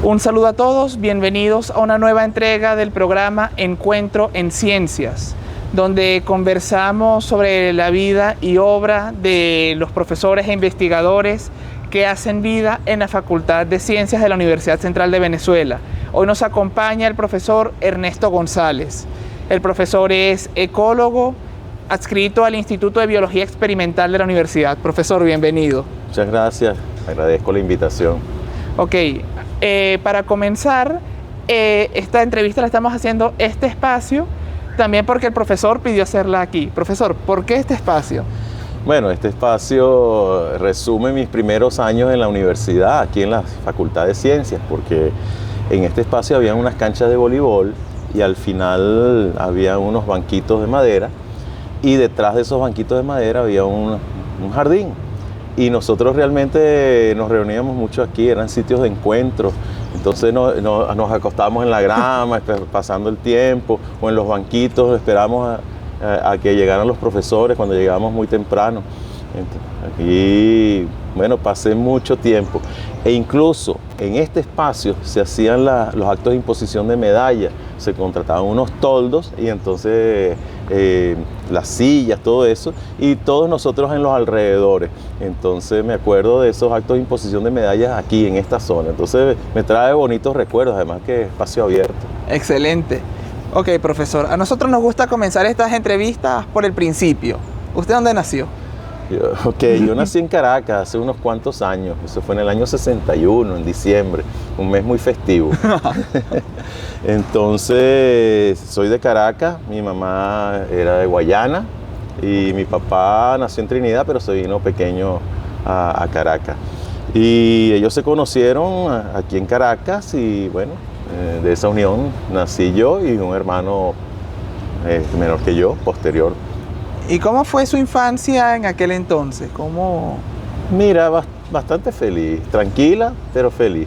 Un saludo a todos, bienvenidos a una nueva entrega del programa Encuentro en Ciencias, donde conversamos sobre la vida y obra de los profesores e investigadores que hacen vida en la Facultad de Ciencias de la Universidad Central de Venezuela. Hoy nos acompaña el profesor Ernesto González. El profesor es ecólogo, adscrito al Instituto de Biología Experimental de la universidad. Profesor, bienvenido. Muchas gracias, agradezco la invitación. Ok, para comenzar, esta entrevista la estamos haciendo este espacio, también porque el profesor pidió hacerla aquí. Profesor, ¿por qué este espacio? Bueno, este espacio resume mis primeros años en la universidad, aquí en la Facultad de Ciencias, porque en este espacio había unas canchas de voleibol y al final había unos banquitos de madera y detrás de esos banquitos de madera había un jardín. Y nosotros realmente nos reuníamos mucho aquí, eran sitios de encuentro. Entonces nos acostábamos en la grama, pasando el tiempo, o en los banquitos, esperamos a que llegaran los profesores cuando llegábamos muy temprano. Y bueno, pasé mucho tiempo. E incluso en este espacio se hacían los actos de imposición de medallas, se contrataban unos toldos y entonces las sillas, todo eso, y todos nosotros en los alrededores. Entonces me acuerdo de esos actos de imposición de medallas aquí en esta zona. Entonces me trae bonitos recuerdos, además que espacio abierto. Excelente. Ok, profesor, a nosotros nos gusta comenzar estas entrevistas por el principio. ¿Usted dónde nació? Yo nací en Caracas hace unos cuantos años, eso fue en el año 61, en diciembre, un mes muy festivo. Entonces, soy de Caracas, mi mamá era de Guayana y mi papá nació en Trinidad, pero se vino pequeño a Caracas. Y ellos se conocieron aquí en Caracas y bueno, de esa unión nací yo y un hermano menor que yo, posterior. ¿Y cómo fue su infancia en aquel entonces? ¿Cómo? Mira, bastante feliz, tranquila, pero feliz.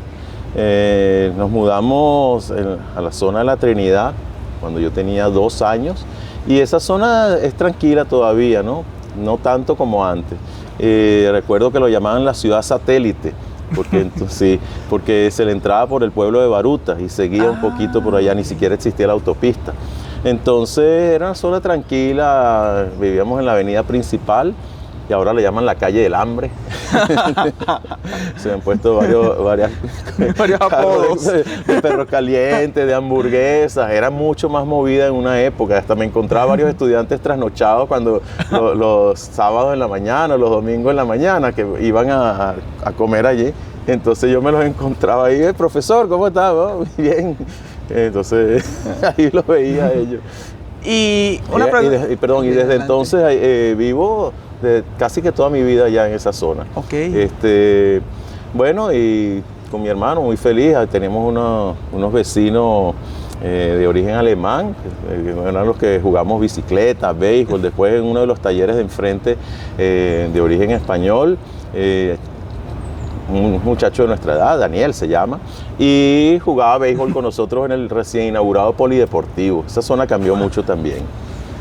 Nos mudamos a la zona de la Trinidad cuando yo tenía 2 años y esa zona es tranquila todavía, ¿no? No tanto como antes. Recuerdo que lo llamaban la ciudad satélite, porque se le entraba por el pueblo de Baruta y seguía un poquito por allá, ni siquiera existía la autopista. Entonces era una zona tranquila, vivíamos en la avenida principal y ahora le llaman la calle del hambre. Se han puesto varios apodos. De perros calientes, de hamburguesas. Era mucho más movida en una época. Hasta me encontraba varios estudiantes trasnochados cuando los sábados en la mañana, los domingos en la mañana, que iban a comer allí. Entonces yo me los encontraba ahí, profesor, ¿cómo está? Oh, bien. Entonces ahí los veía a ellos. Y desde entonces vivo casi que toda mi vida ya en esa zona. Okay. Bueno, y con mi hermano muy feliz, tenemos unos vecinos de origen alemán, que eran los que jugamos bicicleta, béisbol, después en uno de los talleres de enfrente de origen español. Un muchacho de nuestra edad, Daniel se llama, y jugaba béisbol con nosotros en el recién inaugurado polideportivo. Esa zona cambió mucho también.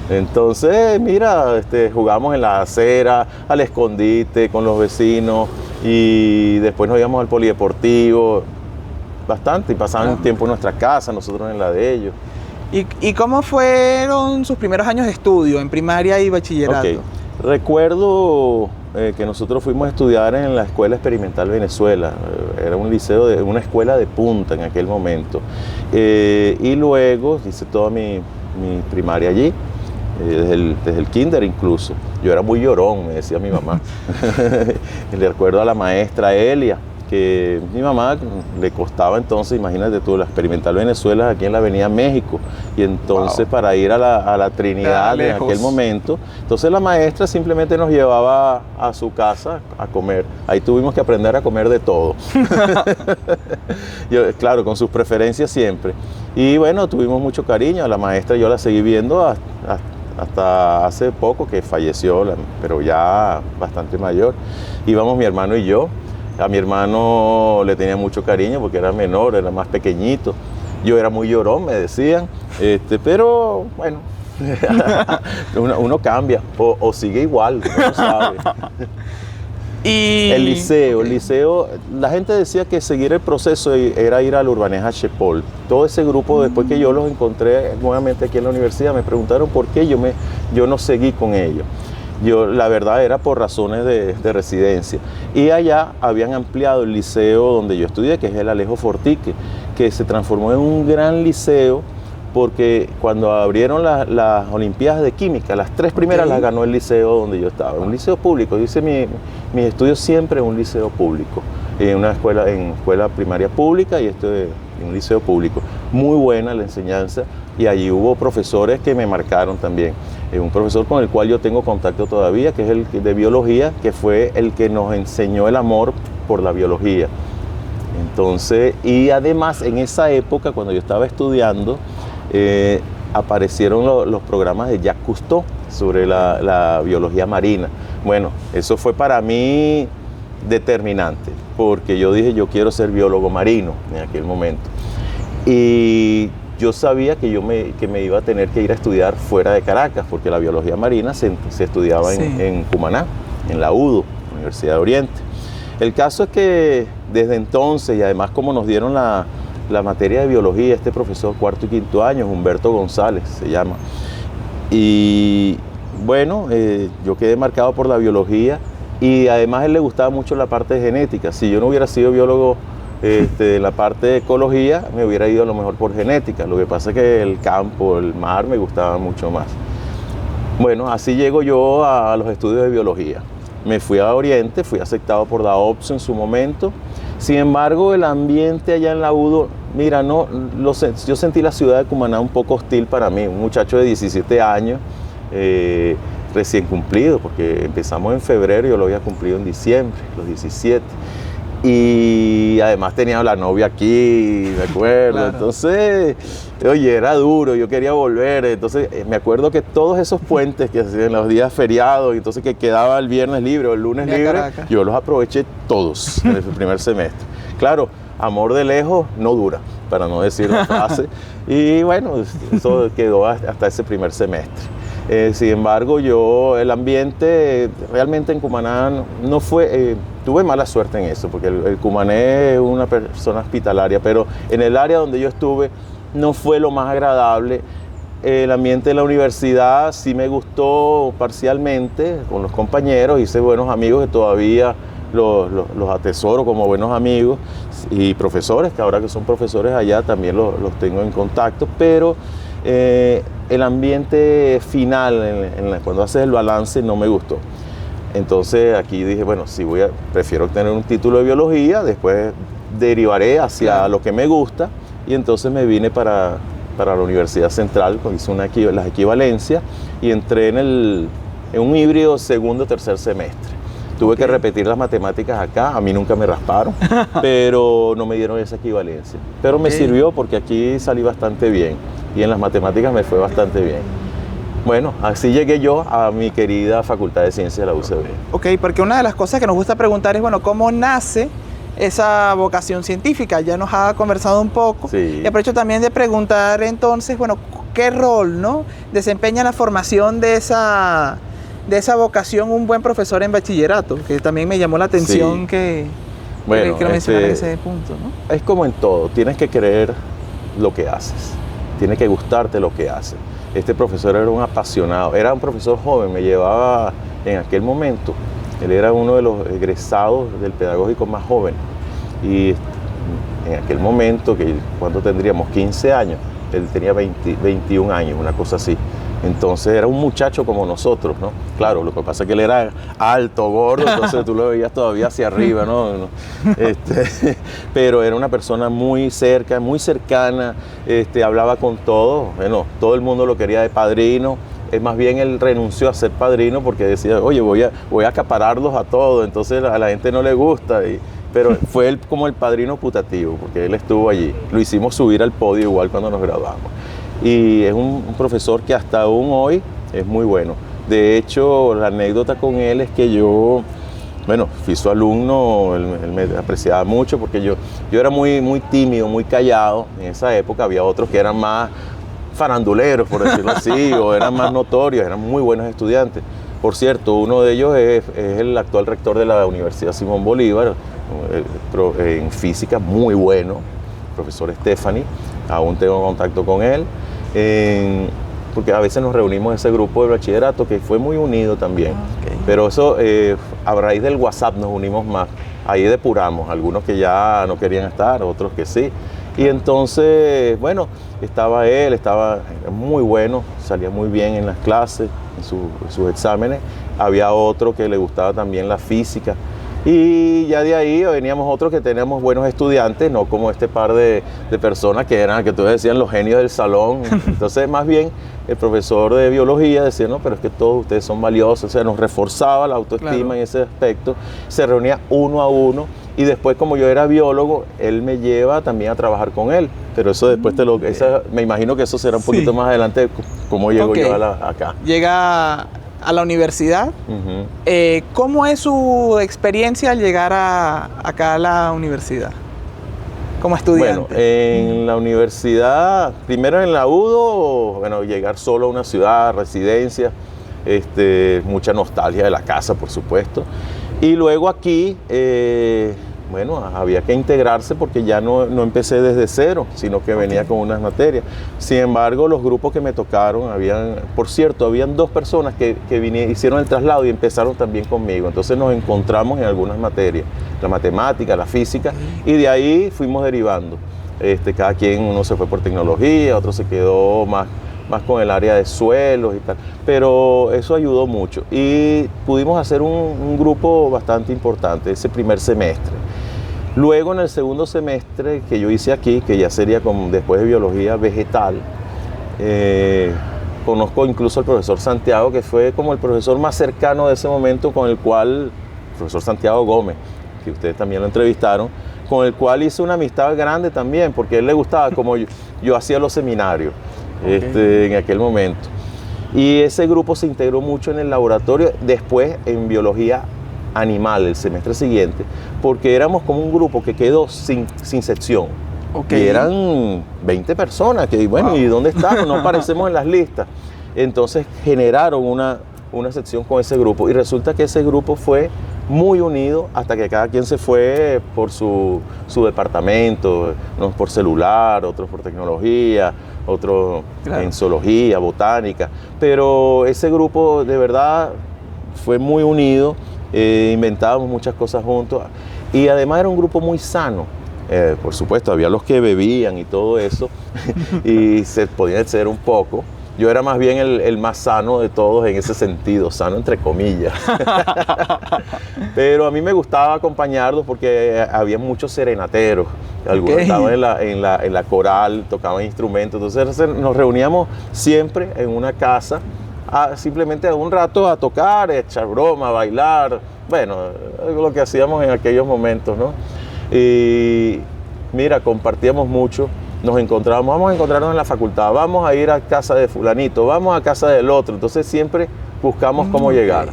Entonces, mira, jugamos en la acera, al escondite con los vecinos y después nos íbamos al polideportivo bastante y pasaban tiempo en nuestra casa, nosotros en la de ellos. ¿Y cómo fueron sus primeros años de estudio en primaria y bachillerato? Okay. Recuerdo que nosotros fuimos a estudiar en la Escuela Experimental Venezuela. Era un liceo, una escuela de punta en aquel momento. Y luego hice toda mi primaria allí, desde el kinder incluso. Yo era muy llorón, me decía mi mamá. Le recuerdo a la maestra Elia, que mi mamá le costaba entonces, imagínate tú, la Experimental Venezuela aquí en la Avenida México, y entonces para ir a la Trinidad en aquel momento, entonces la maestra simplemente nos llevaba a su casa a comer. Ahí tuvimos que aprender a comer de todo. Claro, con sus preferencias siempre. Y bueno, tuvimos mucho cariño a la maestra, yo la seguí viendo hasta hace poco que falleció, pero ya bastante mayor. Íbamos mi hermano y yo. A mi hermano le tenía mucho cariño porque era menor, era más pequeñito. Yo era muy llorón, me decían, pero bueno, uno cambia o sigue igual, no sabe. Y... El liceo, la gente decía que seguir el proceso era ir al Urbané Hachepol. Todo ese grupo, después que yo los encontré nuevamente aquí en la universidad, me preguntaron por qué yo no seguí con ellos. La verdad era por razones de residencia. Y allá habían ampliado el liceo donde yo estudié, que es el Alejo Fortique, que se transformó en un gran liceo porque cuando abrieron las Olimpiadas de Química, las 3 primeras las ganó el liceo donde yo estaba, un liceo público. Yo hice mis estudios siempre en un liceo público, en escuela primaria pública y en un liceo público. Muy buena la enseñanza y allí hubo profesores que me marcaron también. Un profesor con el cual yo tengo contacto todavía, que es el de biología, que fue el que nos enseñó el amor por la biología. Entonces, y además en esa época, cuando yo estaba estudiando, aparecieron los programas de Jacques Cousteau sobre la biología marina. Bueno, eso fue para mí determinante, porque yo dije, yo quiero ser biólogo marino en aquel momento. Y yo sabía que me iba a tener que ir a estudiar fuera de Caracas, porque la biología marina se estudiaba en Cumaná, en la UDO, Universidad de Oriente. El caso es que desde entonces, y además como nos dieron la materia de biología, este profesor cuarto y quinto año, Humberto González se llama, y bueno, yo quedé marcado por la biología y además a él le gustaba mucho la parte de genética. Si yo no hubiera sido biólogo en la parte de ecología, me hubiera ido a lo mejor por genética. Lo que pasa es que el campo, el mar me gustaba mucho más. Bueno, así llego yo a los estudios de biología. Me fui a Oriente, fui aceptado por la OPS en su momento. Sin embargo, el ambiente allá en la UDO, mira, yo sentí la ciudad de Cumaná un poco hostil para mí. Un muchacho de 17 años, recién cumplido, porque empezamos en febrero y yo lo había cumplido en diciembre, los 17. Y además tenía la novia aquí, me acuerdo. Claro. Entonces, oye, era duro, yo quería volver. Entonces, me acuerdo que todos esos puentes que hacían los días feriados, entonces que quedaba el viernes libre o el lunes libre, Caracas, yo los aproveché todos en el primer semestre. Claro, amor de lejos no dura, para no decir la frase. Y bueno, eso quedó hasta ese primer semestre. Sin embargo, el ambiente realmente en Cumaná no fue, tuve mala suerte en eso, porque el cumané es una persona hospitalaria, pero en el área donde yo estuve no fue lo más agradable. El ambiente de la universidad sí me gustó parcialmente con los compañeros, hice buenos amigos que todavía los atesoro como buenos amigos, y profesores, que ahora que son profesores allá también los tengo en contacto, pero el ambiente final, cuando haces el balance, no me gustó. Entonces aquí dije, bueno, prefiero obtener un título de biología, después derivaré hacia lo que me gusta, y entonces me vine para la Universidad Central, hice las equivalencias y entré en un híbrido segundo o tercer semestre. Tuve que repetir las matemáticas acá, a mí nunca me rasparon, pero no me dieron esa equivalencia. Pero me sirvió porque aquí salí bastante bien y en las matemáticas me fue bastante bien. Bueno, así llegué yo a mi querida Facultad de Ciencias de la UCB. Ok, porque una de las cosas que nos gusta preguntar es, bueno, ¿cómo nace esa vocación científica? Ya nos ha conversado un poco. Sí. Y aprovecho también de preguntar entonces, bueno, ¿qué rol, no, desempeña la formación de esa vocación un buen profesor en bachillerato? Que también me llamó la atención que lo mencionara en ese punto, ¿no? Es como en todo, tienes que querer lo que haces, tiene que gustarte lo que haces. Este profesor era un apasionado, era un profesor joven, me llevaba en aquel momento, él era uno de los egresados del pedagógico más joven, y en aquel momento, cuando tendríamos 15 años, él tenía 21 años, una cosa así. Entonces era un muchacho como nosotros, ¿no? Claro, lo que pasa es que él era alto, gordo, entonces tú lo veías todavía hacia arriba, ¿no? Pero era una persona muy cercana, hablaba con todos, bueno, todo el mundo lo quería de padrino. Más bien él renunció a ser padrino porque decía, oye, voy a acapararlos a todos, entonces a la gente no le gusta. Pero fue él como el padrino putativo, porque él estuvo allí. Lo hicimos subir al podio igual cuando nos graduamos. Y es un profesor que hasta aún hoy es muy bueno. De hecho, la anécdota con él es que yo, fui su alumno, él me apreciaba mucho porque yo era muy tímido, muy callado. En esa época había otros que eran más faranduleros, por decirlo así, o eran más notorios, eran muy buenos estudiantes. Por cierto, uno de ellos es el actual rector de la Universidad Simón Bolívar, en física, muy bueno, profesor Stephanie, aún tengo contacto con él, porque a veces nos reunimos ese grupo de bachillerato que fue muy unido también, pero eso a raíz del WhatsApp nos unimos más, ahí depuramos, algunos que ya no querían estar, otros que sí, y entonces, bueno, estaba muy bueno, salía muy bien en las clases, en sus exámenes, había otro que le gustaba también la física, y ya de ahí veníamos otros que teníamos buenos estudiantes, no como este par de personas que eran, que todos decían, los genios del salón. Entonces, más bien, el profesor de biología decía, no, pero es que todos ustedes son valiosos, o sea, nos reforzaba la autoestima en ese aspecto, se reunía uno a uno, y después, como yo era biólogo, él me lleva también a trabajar con él, pero eso después me imagino que eso será un poquito más adelante, cómo llego yo acá. Llega a la universidad. ¿Cómo es su experiencia al llegar acá a la universidad como estudiante? Bueno, en la universidad, primero en la UDO, bueno, llegar solo a una ciudad, residencia, mucha nostalgia de la casa, por supuesto. Y luego aquí, bueno, había que integrarse porque ya no empecé desde cero, sino que venía con unas materias. Sin embargo, los grupos que me tocaron, por cierto, habían 2 personas que hicieron el traslado y empezaron también conmigo. Entonces nos encontramos en algunas materias, la matemática, la física, y de ahí fuimos derivando. Cada quien, uno se fue por tecnología, otro se quedó más con el área de suelos y tal, pero eso ayudó mucho y pudimos hacer un grupo bastante importante ese primer semestre. Luego, en el segundo semestre que yo hice aquí, que ya sería después de biología vegetal, conozco incluso al profesor Santiago, que fue como el profesor más cercano de ese momento, con el cual, el profesor Santiago Gómez, que ustedes también lo entrevistaron, con el cual hice una amistad grande también, porque a él le gustaba como yo hacía los seminarios. En aquel momento. Y ese grupo se integró mucho en el laboratorio, después en biología animal el semestre siguiente, porque éramos como un grupo que quedó sin sección. Y eran 20 personas, que bueno, ¿y dónde estamos? No aparecemos en las listas. Entonces generaron una sección con ese grupo y resulta que ese grupo fue muy unido hasta que cada quien se fue por su departamento, unos por celular, otros por tecnología, otros en zoología, botánica, pero ese grupo de verdad fue muy unido, inventábamos muchas cosas juntos y además era un grupo muy sano. Por supuesto, había los que bebían y todo eso y se podían exceder un poco. Yo era más bien el más sano de todos en ese sentido, sano entre comillas. Pero a mí me gustaba acompañarlos porque había muchos serenateros. Algunos estaban en la coral, tocaban instrumentos. Entonces nos reuníamos siempre en una casa, simplemente un rato a tocar, echar broma, bailar. Bueno, lo que hacíamos en aquellos momentos, ¿no? Y mira, compartíamos mucho. Nos encontrábamos, vamos a encontrarnos en la facultad, vamos a ir a casa de fulanito, vamos a casa del otro. Entonces siempre buscamos cómo llegar.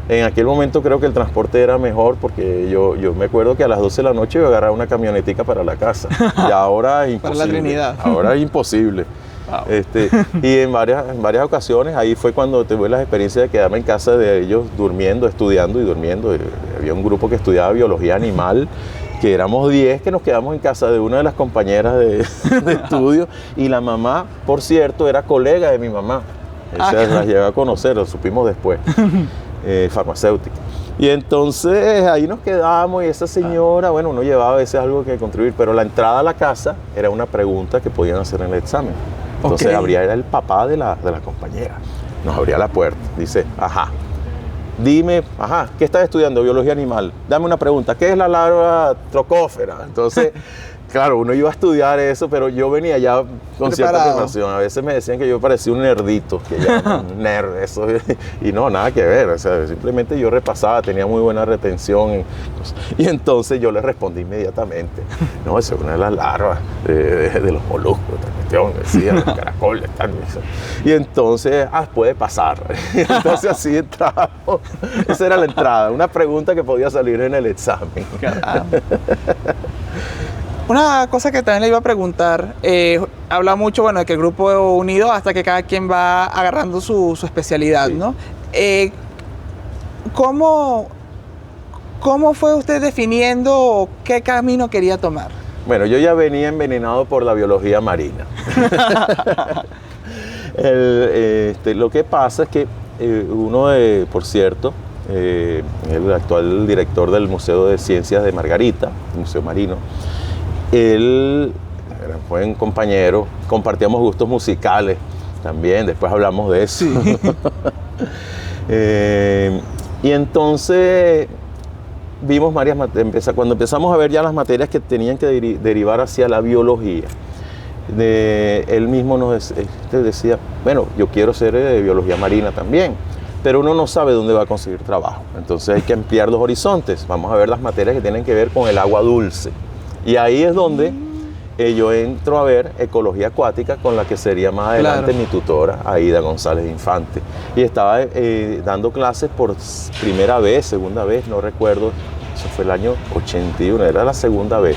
En aquel momento creo que el transporte era mejor porque yo me acuerdo que a las 12 de la noche iba a agarrar una camionetica para la casa. Y ahora es imposible. Para la Trinidad. Ahora es imposible. Wow. Y en varias ocasiones ahí fue cuando tuve la experiencia de quedarme en casa de ellos durmiendo, estudiando y durmiendo. Había un grupo que estudiaba biología animal, que éramos 10 que nos quedamos en casa de una de las compañeras de estudio y la mamá, por cierto, era colega de mi mamá. La llegué a conocer, lo supimos después, farmacéutica. Y entonces ahí nos quedamos y esa señora, bueno, uno llevaba a veces algo que contribuir, pero la entrada a la casa era una pregunta que podían hacer en el examen. Entonces era el papá de la compañera, nos abría la puerta, dice, dime, ¿qué estás estudiando? Biología animal. Dame una pregunta, ¿qué es la larva trocófera? Entonces, claro, uno iba a estudiar eso, pero yo venía ya con cierta preparación. A veces me decían que yo parecía un nerdito, que ya un nerd, eso, y no, nada que ver. O sea, simplemente yo repasaba, tenía muy buena retención. Y entonces yo le respondí inmediatamente, no, esa es una de las larvas de los moluscos, esta cuestión, decía, los caracoles, tal. Y entonces, puede pasar. Entonces así entramos. Esa era la entrada, una pregunta que podía salir en el examen. Una cosa que también le iba a preguntar, habla mucho, bueno, de que el grupo unido hasta que cada quien va agarrando su especialidad, ¿no? ¿cómo fue usted definiendo qué camino quería tomar? Bueno, yo ya venía envenenado por la biología marina. Lo que pasa es que por cierto, el actual director del Museo de Ciencias de Margarita, el Museo Marino, él era un buen compañero, compartíamos gustos musicales también, después hablamos de eso. Sí. Y entonces vimos varias materias, cuando empezamos a ver ya las materias que tenían que derivar hacia la biología, él mismo nos decía, bueno, yo quiero ser de biología marina también, pero uno no sabe dónde va a conseguir trabajo, entonces hay que ampliar los horizontes, vamos a ver las materias que tienen que ver con el agua dulce. Y ahí es donde yo entro a ver ecología acuática, con la que sería más adelante mi tutora, Aida González Infante. Y estaba dando clases por primera vez, segunda vez, no recuerdo, eso fue el año 81, era la segunda vez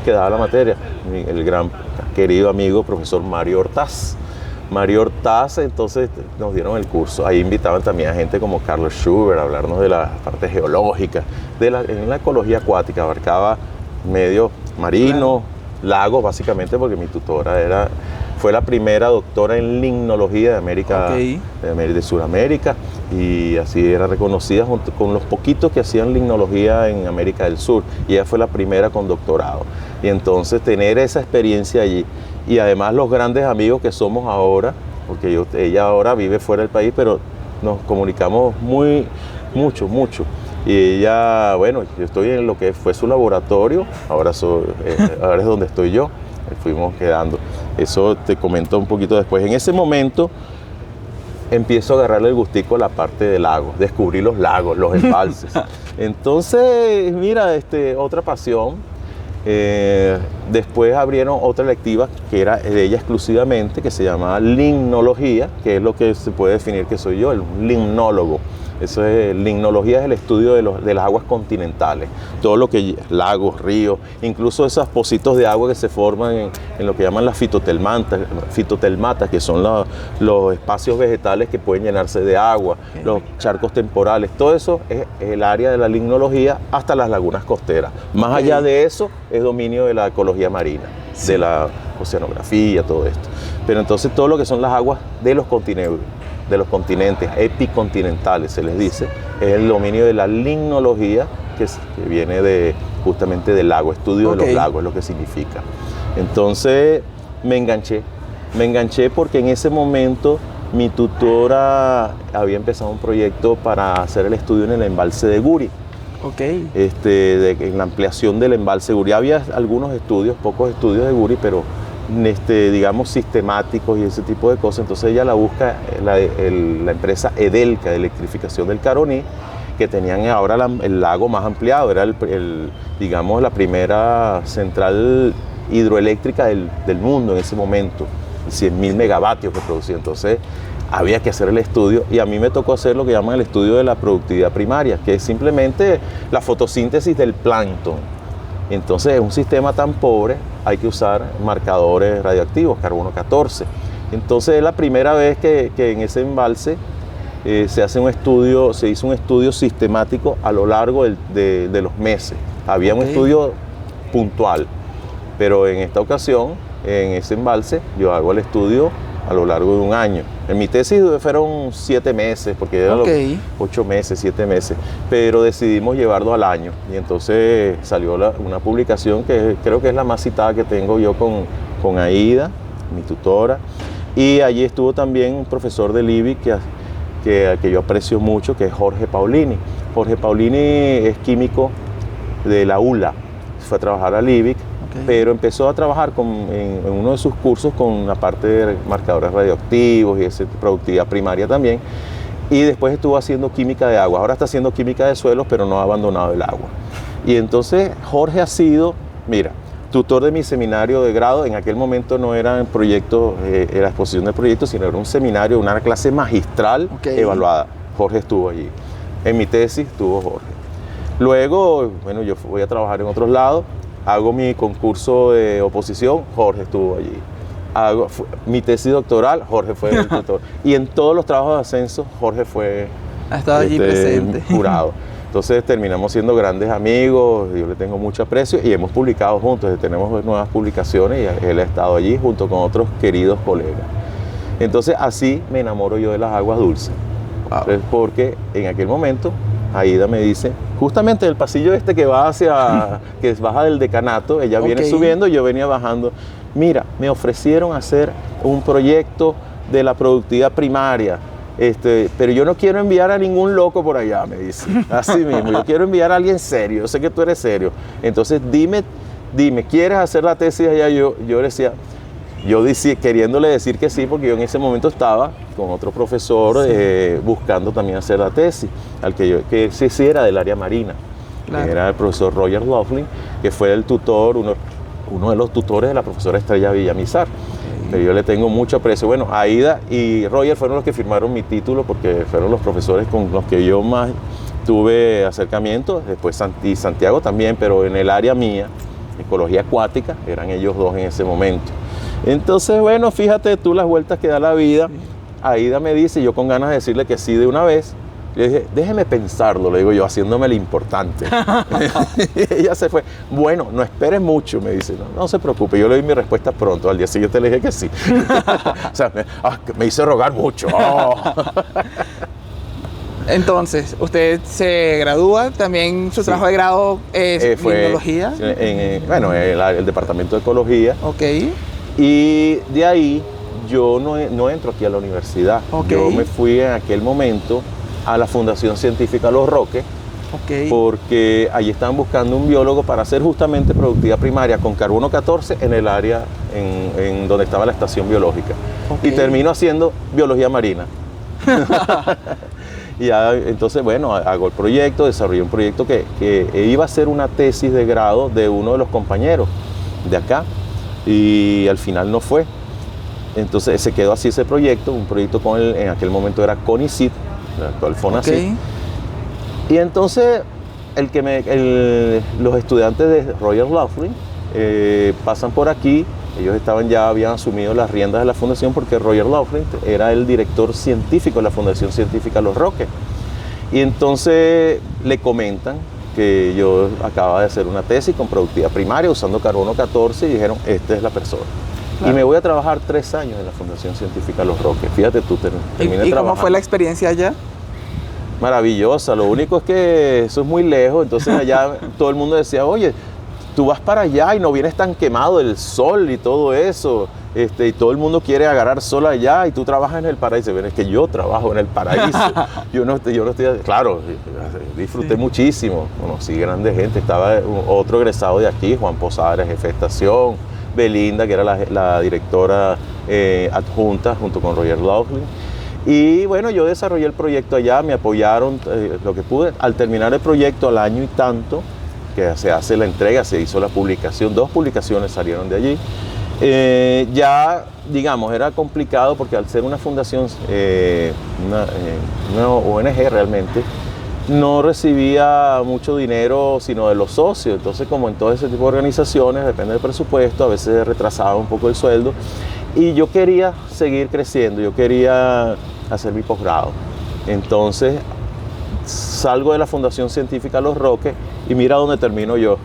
que daba la materia, el gran querido amigo profesor Mario Hortaz. Mario Hortaz, entonces nos dieron el curso. Ahí invitaban también a gente como Carlos Schubert a hablarnos de la parte geológica, en la ecología acuática, abarcaba medio marino, lagos básicamente, porque mi tutora fue la primera doctora en limnología de América, de Sudamérica, y así era reconocida junto con los poquitos que hacían limnología en América del Sur, y ella fue la primera con doctorado. Y entonces tener esa experiencia allí, y además los grandes amigos que somos ahora, porque ella ahora vive fuera del país, pero nos comunicamos mucho. Y ella, bueno, yo estoy en lo que fue su laboratorio, ahora es donde estoy yo, fuimos quedando. Eso te comento un poquito después. En ese momento empiezo a agarrarle el gustico a la parte de lagos, descubrí los lagos, los embalses. Entonces, mira, otra pasión. Después abrieron otra electiva que era de ella exclusivamente, que se llamaba limnología, que es lo que se puede definir que soy yo, el limnólogo. Eso es, limnología es el estudio de las aguas continentales, todo lo que lagos, ríos, incluso esos pocitos de agua que se forman en lo que llaman las fitotelmatas, que son los espacios vegetales que pueden llenarse de agua, los charcos temporales, todo eso es el área de la limnología hasta las lagunas costeras. Más allá de eso es dominio de la ecología marina, de la oceanografía, todo esto. Pero entonces todo lo que son las aguas de los continentes epicontinentales, se les dice, es el dominio de la limnología, que viene justamente del lago, estudio de los lagos, es lo que significa. Entonces me enganché porque en ese momento mi tutora había empezado un proyecto para hacer el estudio en el embalse de Guri. En la ampliación del embalse Guri. Había algunos estudios, pocos estudios de Guri, pero digamos sistemáticos y ese tipo de cosas. Entonces ella la busca la empresa Edelca de electrificación del Caroní, que tenían ahora el lago más ampliado, era digamos la primera central hidroeléctrica del mundo en ese momento, 100.000 megavatios que producía. Entonces había que hacer el estudio, y a mí me tocó hacer lo que llaman el estudio de la productividad primaria, que es simplemente la fotosíntesis del plancton. Entonces, en un sistema tan pobre hay que usar marcadores radioactivos, carbono 14. Entonces, es la primera vez que en ese embalse se hizo un estudio sistemático a lo largo de los meses. Había un estudio puntual, pero en esta ocasión, en ese embalse, yo hago el estudio a lo largo de un año. En mi tesis fueron 7 meses, porque eran 8 meses, 7 meses, pero decidimos llevarlo al año, y entonces salió una publicación que creo que es la más citada que tengo yo con Aida, mi tutora, y allí estuvo también un profesor del IBI que yo aprecio mucho, que es Jorge Paulini. Jorge Paulini es químico de la ULA, fue a trabajar al IBIC, pero empezó a trabajar en uno de sus cursos con la parte de marcadores radioactivos y esa productividad primaria también, y después estuvo haciendo química de agua. Ahora está haciendo química de suelos, pero no ha abandonado el agua. Y entonces Jorge ha sido, mira, tutor de mi seminario de grado. En aquel momento no era proyecto, era exposición de proyectos, sino era un seminario, una clase magistral evaluada. Jorge estuvo allí. En mi tesis estuvo Jorge. Luego, bueno, yo voy a trabajar en otros lados, hago mi concurso de oposición, Jorge estuvo allí. Mi tesis doctoral, Jorge fue el tutor. Y en todos los trabajos de ascenso, Jorge fue Ha estado allí presente. Jurado. Entonces terminamos siendo grandes amigos, yo le tengo mucho aprecio y hemos publicado juntos, tenemos nuevas publicaciones y él ha estado allí junto con otros queridos colegas. Entonces así me enamoro yo de las aguas dulces. Wow. Entonces, porque en aquel momento Aida me dice, justamente el pasillo este que va que baja del decanato, ella viene subiendo y yo venía bajando. Mira, me ofrecieron hacer un proyecto de la productividad primaria, pero yo no quiero enviar a ningún loco por allá, me dice. Así mismo, yo quiero enviar a alguien serio, yo sé que tú eres serio. Entonces dime, ¿quieres hacer la tesis allá? Yo le decía, queriéndole decir que sí, porque yo en ese momento estaba con otro profesor buscando también hacer la tesis, que sí era del área marina. Claro. Era el profesor Roger Laughlin, que fue el tutor, uno de los tutores de la profesora Estrella Villamizar. Pero yo le tengo mucho aprecio. Bueno, Aida y Roger fueron los que firmaron mi título porque fueron los profesores con los que yo más tuve acercamiento. Después Santiago también, pero en el área mía, ecología acuática, eran ellos dos en ese momento. Entonces, bueno, fíjate tú las vueltas que da la vida. Aida me dice, yo con ganas de decirle que sí de una vez, le dije, déjeme pensarlo, le digo yo, haciéndome lo importante. Ella se fue. Bueno, no esperes mucho, me dice. No se preocupe, yo le doy mi respuesta pronto. Al día siguiente le dije que sí. O sea, me hizo rogar mucho. Oh. Entonces, usted se gradúa, también su trabajo de grado es biología. Bueno, el departamento de ecología. Ok. Y de ahí yo no entro aquí a la universidad. Okay. Yo me fui en aquel momento a la Fundación Científica Los Roques, porque allí estaban buscando un biólogo para hacer justamente productividad primaria con carbono 14 en el área en donde estaba la estación biológica. Y termino haciendo biología marina. Y entonces, bueno, hago el proyecto, desarrollé un proyecto que iba a ser una tesis de grado de uno de los compañeros de acá, y al final no fue. Entonces se quedó así ese proyecto, un proyecto en aquel momento era CONICYT, el actual FONACYT. Y entonces los estudiantes de Roger Laughlin pasan por aquí. Ellos habían asumido las riendas de la fundación porque Roger Laughlin era el director científico de la Fundación Científica Los Roques. Y entonces le comentan que yo acababa de hacer una tesis con productividad primaria usando carbono 14 y dijeron, esta es la persona. Claro. Y me voy a trabajar 3 años en la Fundación Científica Los Roques. Fíjate tú, terminé ¿Y cómo fue la experiencia allá? Maravillosa. Lo único es que eso es muy lejos. Entonces allá todo el mundo decía, oye, tú vas para allá y no vienes tan quemado del sol y todo eso. Y todo el mundo quiere agarrar sol allá y tú trabajas en el paraíso. Ven, es que yo trabajo en el paraíso. yo no estoy, claro, disfruté muchísimo. Conocí grande gente. Estaba otro egresado de aquí, Juan Posadas, jefe de estación. Belinda, que era la directora adjunta, junto con Roger Laughlin. Y bueno, yo desarrollé el proyecto allá, me apoyaron lo que pude. Al terminar el proyecto, al año y tanto, que se hace la entrega, se hizo la publicación, 2 publicaciones salieron de allí. Ya, digamos, era complicado porque al ser una fundación, una ONG realmente, no recibía mucho dinero sino de los socios. Entonces, como en todo ese tipo de organizaciones, depende del presupuesto, a veces retrasaba un poco el sueldo. Y yo quería seguir creciendo, yo quería hacer mi posgrado. Entonces, salgo de la Fundación Científica Los Roques y mira dónde termino yo.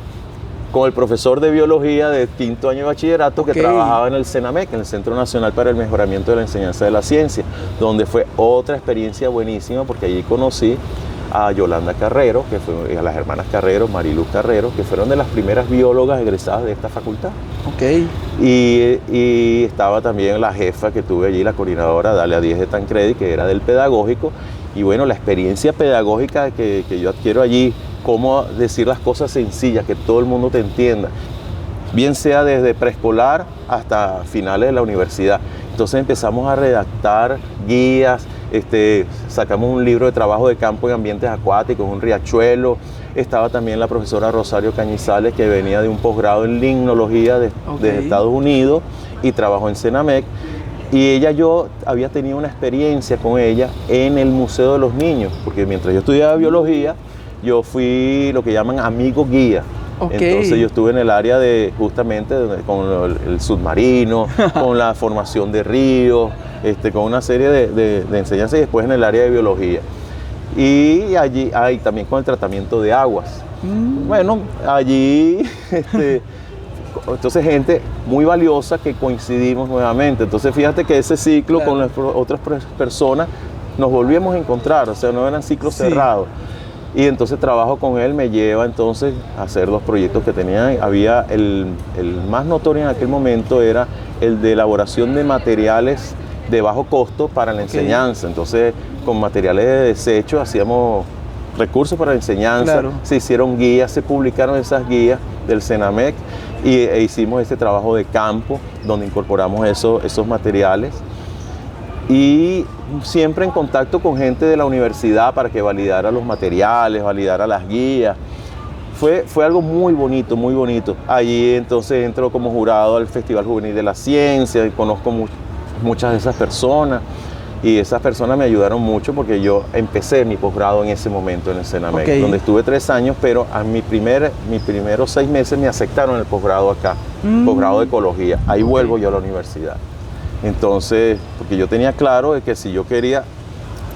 Con el profesor de biología de 5º año de bachillerato que trabajaba en el CENAMEC, en el Centro Nacional para el Mejoramiento de la Enseñanza de la Ciencia, donde fue otra experiencia buenísima porque allí conocí a Yolanda Carrero, y a las hermanas Carrero, Mariluz Carrero, que fueron de las primeras biólogas egresadas de esta facultad. Y estaba también la jefa que tuve allí, la coordinadora Dalia Díez de Tancredi, que era del pedagógico. Y bueno, la experiencia pedagógica que yo adquiero allí, cómo decir las cosas sencillas, que todo el mundo te entienda, bien sea desde preescolar hasta finales de la universidad. Entonces empezamos a redactar guías, sacamos un libro de trabajo de campo en ambientes acuáticos, un riachuelo. Estaba también la profesora Rosario Cañizales, que venía de un posgrado en limnología de Estados Unidos y trabajó en CENAMEC. Y yo había tenido una experiencia con ella en el Museo de los Niños, porque mientras yo estudiaba biología, yo fui lo que llaman amigo guía. Entonces yo estuve en el área justamente con el submarino, con la formación de ríos, con una serie de enseñanzas, y después en el área de biología. Y allí hay también con el tratamiento de aguas. Bueno, allí, entonces gente muy valiosa que coincidimos nuevamente. Entonces fíjate que ese ciclo con las otras personas nos volvíamos a encontrar, o sea, no eran ciclos cerrados. Y entonces trabajo con él me lleva entonces a hacer los proyectos que tenía. Había el más notorio en aquel momento era el de elaboración de materiales de bajo costo para la enseñanza. Entonces con materiales de desecho hacíamos recursos para la enseñanza, se hicieron guías, se publicaron esas guías del Senamec e hicimos este trabajo de campo donde incorporamos esos materiales. Y siempre en contacto con gente de la universidad para que validara los materiales, validara las guías. Fue algo muy bonito, muy bonito. Allí entonces entro como jurado al Festival Juvenil de la Ciencia y conozco muchas de esas personas. Y esas personas me ayudaron mucho porque yo empecé mi posgrado en ese momento en el Senamec, donde estuve 3 años, pero a mis primeros 6 meses me aceptaron el posgrado acá, posgrado de Ecología. Ahí vuelvo yo a la universidad. Entonces, porque yo tenía claro de que si yo quería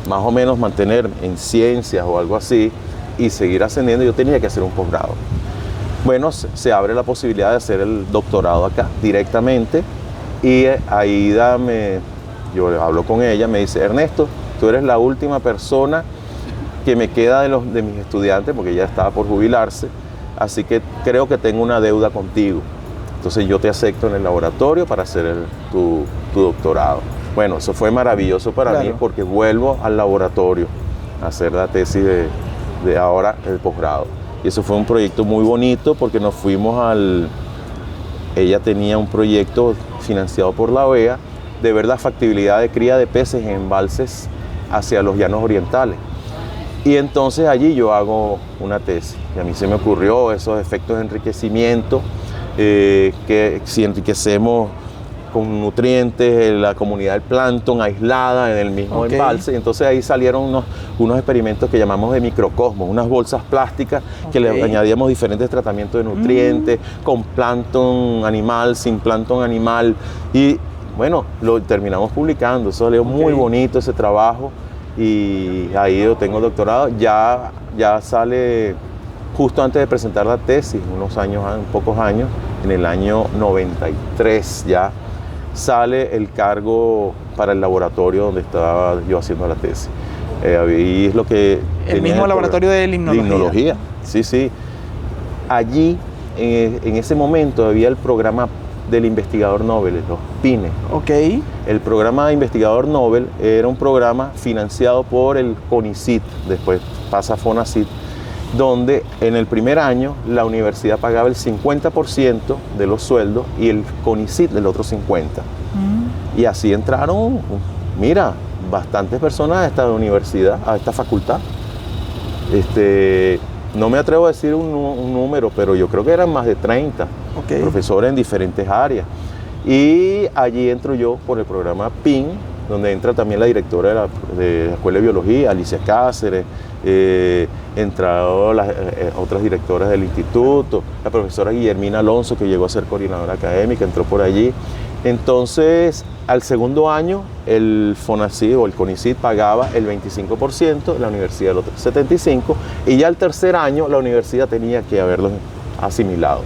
más o menos mantener en ciencias o algo así y seguir ascendiendo, yo tenía que hacer un posgrado. Bueno, se abre la posibilidad de hacer el doctorado acá directamente y Aida yo hablo con ella, me dice, Ernesto, tú eres la última persona que me queda de mis estudiantes porque ella estaba por jubilarse, así que creo que tengo una deuda contigo. Entonces yo te acepto en el laboratorio para hacer tu doctorado. Bueno, eso fue maravilloso para mí porque vuelvo al laboratorio a hacer la tesis de ahora el posgrado. Y eso fue un proyecto muy bonito porque nos fuimos ella tenía un proyecto financiado por la OEA de ver la factibilidad de cría de peces en embalses hacia los llanos orientales. Y entonces allí yo hago una tesis. Y a mí se me ocurrió esos efectos de enriquecimiento, que si enriquecemos con nutrientes la comunidad del plancton aislada en el mismo embalse. Entonces ahí salieron unos experimentos que llamamos de microcosmos, unas bolsas plásticas que le añadíamos diferentes tratamientos de nutrientes, con plancton animal, sin plancton animal. Y bueno, lo terminamos publicando. Eso salió muy bonito ese trabajo y ahí yo tengo el doctorado. Ya sale justo antes de presentar la tesis, pocos años, en el año 93 ya sale el cargo para el laboratorio donde estaba yo haciendo la tesis. Ahí es lo que el mismo laboratorio de limnología. Sí. Allí, en ese momento, había el programa del investigador Nobel, los PINE. El programa de investigador Nobel era un programa financiado por el CONICYT, después pasa a FONACYT, donde en el primer año la universidad pagaba el 50% de los sueldos y el CONICYT el otro 50%. Y así entraron, bastantes personas a esta universidad, a esta facultad. No me atrevo a decir un número, pero yo creo que eran más de 30 profesores en diferentes áreas. Y allí entro yo por el programa PIN, donde entra también la directora de la Escuela de Biología, Alicia Cáceres, entraron las otras directoras del instituto, la profesora Guillermina Alonso, que llegó a ser coordinadora académica, entró por allí. Entonces, al segundo año, el FONACYT o el CONICYT pagaba el 25%, la universidad el otro 75%, y ya al tercer año la universidad tenía que haberlo asimilado.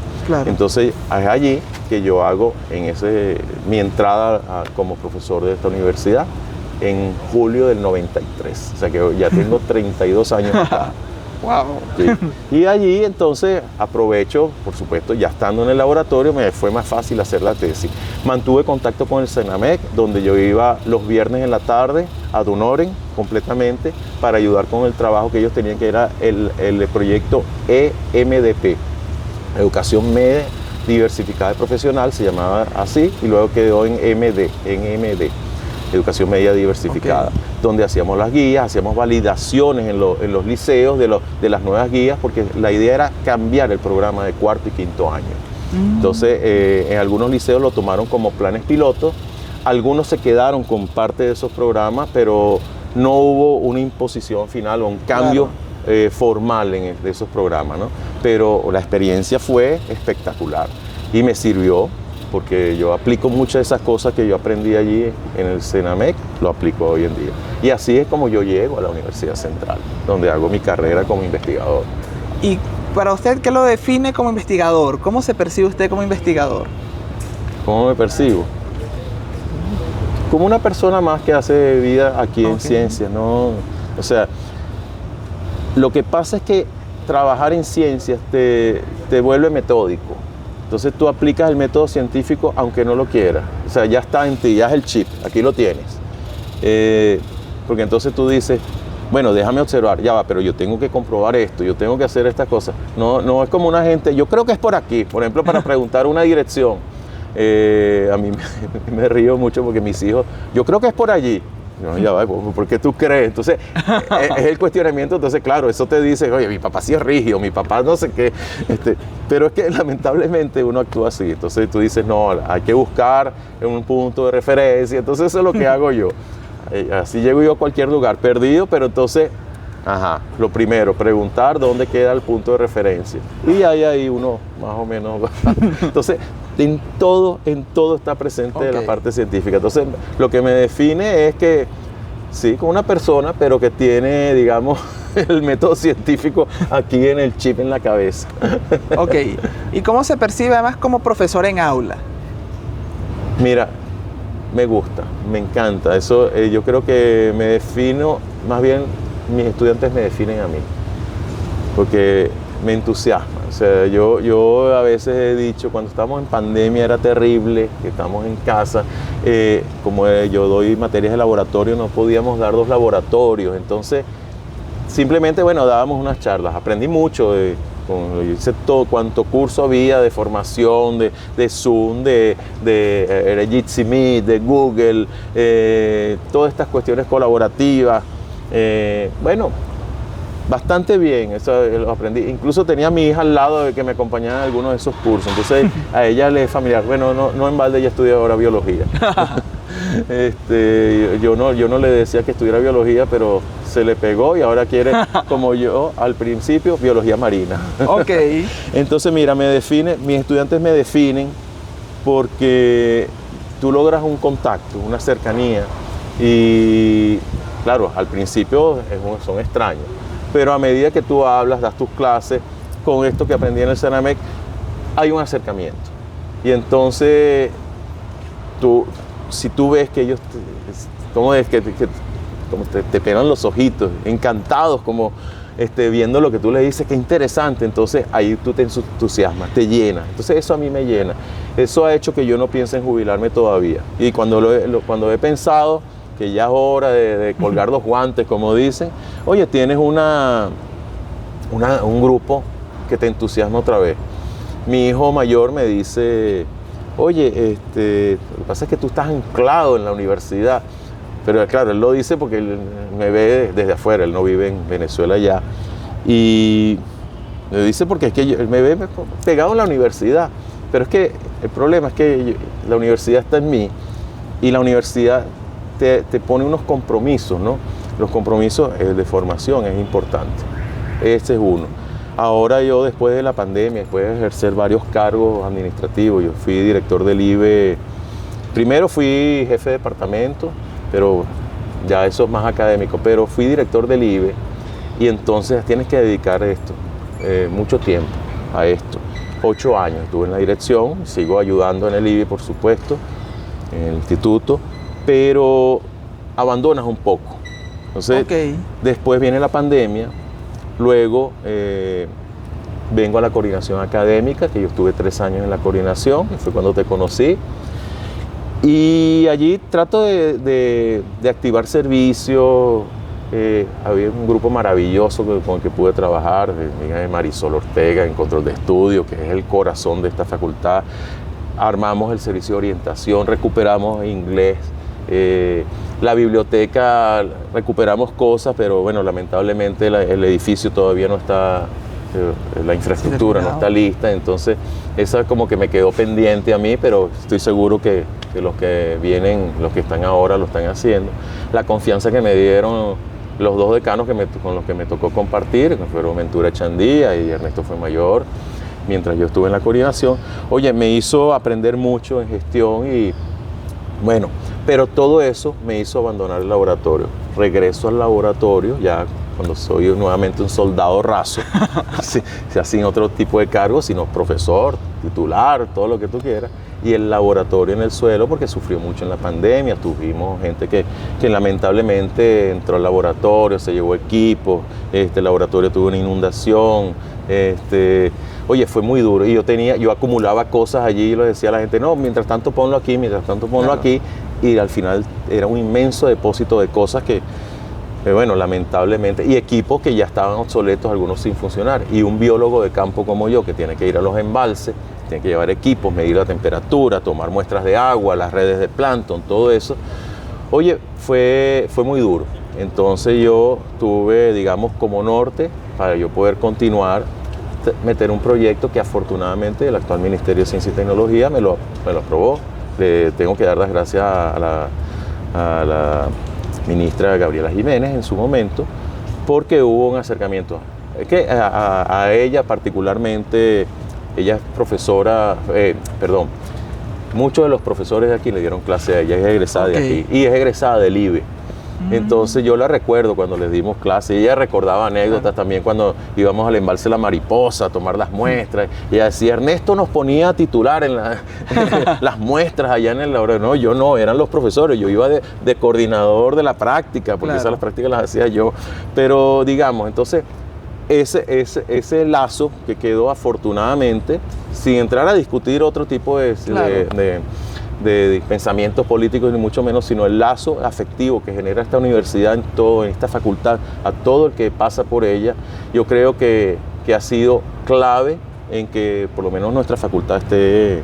Entonces, es allí que yo hago mi entrada como profesor de esta universidad en julio del 93. O sea que ya tengo 32 años acá. ¡Wow! Sí. Y allí entonces aprovecho, por supuesto, ya estando en el laboratorio me fue más fácil hacer la tesis. Mantuve contacto con el Senamec, donde yo iba los viernes en la tarde a Dunoren completamente para ayudar con el trabajo que ellos tenían, que era el proyecto EMDP, Educación Media Diversificada y Profesional, se llamaba así, y luego quedó en MD, Educación Media Diversificada, donde hacíamos las guías, hacíamos validaciones en los liceos de las nuevas guías, porque la idea era cambiar el programa de cuarto y quinto año. Entonces, en algunos liceos lo tomaron como planes pilotos, algunos se quedaron con parte de esos programas, pero no hubo una imposición final o un cambio formal de esos programas, ¿no? Pero la experiencia fue espectacular y me sirvió porque yo aplico muchas de esas cosas que yo aprendí allí en el Senamec, lo aplico hoy en día. Y así es como yo llego a la Universidad Central, donde hago mi carrera como investigador. Y para usted, ¿qué lo define como investigador? ¿Cómo se percibe usted como investigador? ¿Cómo me percibo? Como una persona más que hace vida aquí en ciencias, ¿no? O sea, lo que pasa es que trabajar en ciencias te vuelve metódico. Entonces tú aplicas el método científico aunque no lo quieras. O sea, ya está en ti, ya es el chip, aquí lo tienes. Porque entonces tú dices, bueno, déjame observar, ya va, pero yo tengo que comprobar esto, yo tengo que hacer estas cosas. No es como una gente, yo creo que es por aquí, por ejemplo, para preguntar una dirección. A mí me río mucho porque mis hijos, yo creo que es por allí. No, ya va, ¿por qué tú crees? Entonces, es el cuestionamiento. Entonces, claro, eso te dice, oye, mi papá sí es rígido, mi papá no sé qué. Pero es que lamentablemente uno actúa así. Entonces tú dices, no, hay que buscar un punto de referencia. Entonces eso es lo que hago yo. Así llego yo a cualquier lugar, perdido, pero entonces, lo primero, preguntar dónde queda el punto de referencia. Y ahí uno más o menos va. Entonces, en todo está presente la parte científica. Entonces, lo que me define es que, sí, como una persona, pero que tiene, digamos, el método científico aquí en el chip, en la cabeza. Ok. ¿Y cómo se percibe además como profesor en aula? Mira, me gusta, me encanta. Eso, yo creo que me defino, más bien mis estudiantes me definen a mí, porque me entusiasma. O sea, yo a veces he dicho, cuando estamos en pandemia era terrible, que estamos en casa, como yo doy materias de laboratorio, no podíamos dar 2 laboratorios, entonces simplemente, bueno, dábamos unas charlas, aprendí mucho, hice todo cuanto curso había de formación, de Zoom, de Jitsi Meet, de Google, todas estas cuestiones colaborativas, bueno, bastante bien, eso lo aprendí. Incluso tenía a mi hija al lado de que me acompañaba en algunos de esos cursos, entonces a ella le es familiar. Bueno, no en balde, ella estudia ahora biología. Yo no le decía que estudiara biología, pero se le pegó y ahora quiere, como yo al principio, biología marina. Ok. Entonces, mira, mis estudiantes me definen porque tú logras un contacto, una cercanía y, claro, al principio son extraños. Pero a medida que tú hablas, das tus clases, con esto que aprendí en el Senamec, hay un acercamiento. Y entonces, si tú ves que ellos, como te pegan los ojitos, encantados, como viendo lo que tú les dices, qué interesante, entonces ahí tú te entusiasmas, te llena. Entonces eso a mí me llena. Eso ha hecho que yo no piense en jubilarme todavía. Y cuando he pensado que ya es hora de colgar los guantes, como dicen, oye, tienes un grupo que te entusiasma otra vez. Mi hijo mayor me dice, oye, lo que pasa es que tú estás anclado en la universidad. Pero claro, él lo dice porque él me ve desde afuera, él no vive en Venezuela ya. Y me dice porque es que él me ve pegado en la universidad. Pero es que el problema es que la universidad está en mí y la universidad te pone unos compromisos, ¿no? Los compromisos de formación es importante. Ese es uno. Ahora yo, después de la pandemia, después de ejercer varios cargos administrativos, yo fui director del IBE. Primero fui jefe de departamento, pero ya eso es más académico, pero fui director del IBE y entonces tienes que dedicar mucho tiempo a esto. 8 años estuve en la dirección, sigo ayudando en el IBE, por supuesto, en el instituto, pero abandonas un poco. Entonces, después viene la pandemia, luego vengo a la coordinación académica, que yo estuve 3 años en la coordinación, que fue cuando te conocí. Y allí trato de activar servicios. Había un grupo maravilloso con el que pude trabajar, de Marisol Ortega en control de estudio, que es el corazón de esta facultad. Armamos el servicio de orientación, recuperamos inglés, la biblioteca, recuperamos cosas, pero bueno, lamentablemente el edificio todavía no está, la infraestructura no está lista, entonces esa como que me quedó pendiente a mí, pero estoy seguro que los que vienen, los que están ahora lo están haciendo. La confianza que me dieron los 2 decanos con los que me tocó compartir, que fueron Ventura Echandía y Ernesto Fuenmayor, mientras yo estuve en la coordinación, oye, me hizo aprender mucho en gestión y bueno, pero todo eso me hizo abandonar el laboratorio. Regreso al laboratorio ya cuando soy nuevamente un soldado raso, sin otro tipo de cargo, sino profesor, titular, todo lo que tú quieras, y el laboratorio en el suelo porque sufrió mucho en la pandemia. Tuvimos gente que lamentablemente entró al laboratorio, se llevó equipos, el laboratorio tuvo una inundación, oye, fue muy duro y yo acumulaba cosas allí y le decía a la gente, no, mientras tanto ponlo aquí, y al final era un inmenso depósito de cosas que bueno, lamentablemente, y equipos que ya estaban obsoletos, algunos sin funcionar, y un biólogo de campo como yo que tiene que ir a los embalses, tiene que llevar equipos, medir la temperatura, tomar muestras de agua, las redes de plancton, todo eso, oye, fue muy duro. Entonces yo tuve, digamos, como norte, para yo poder continuar, meter un proyecto que afortunadamente el actual Ministerio de Ciencia y Tecnología me lo aprobó. Le tengo que dar las gracias a la ministra Gabriela Jiménez en su momento, porque hubo un acercamiento. Es que a ella particularmente, ella es profesora, muchos de los profesores de aquí le dieron clase a ella, es egresada de aquí y es egresada del IBE. Entonces yo la recuerdo cuando les dimos clase, ella recordaba anécdotas también cuando íbamos al embalse La Mariposa a tomar las muestras. Ella decía, Ernesto nos ponía a titular en las muestras allá en el laboratorio. No, yo no, eran los profesores, yo iba de coordinador de la práctica, porque esas las prácticas las hacía yo. Pero digamos, entonces ese lazo que quedó afortunadamente, sin entrar a discutir otro tipo de pensamientos políticos ni mucho menos, sino el lazo afectivo que genera esta universidad en esta facultad, a todo el que pasa por ella, yo creo que ha sido clave en que por lo menos nuestra facultad esté,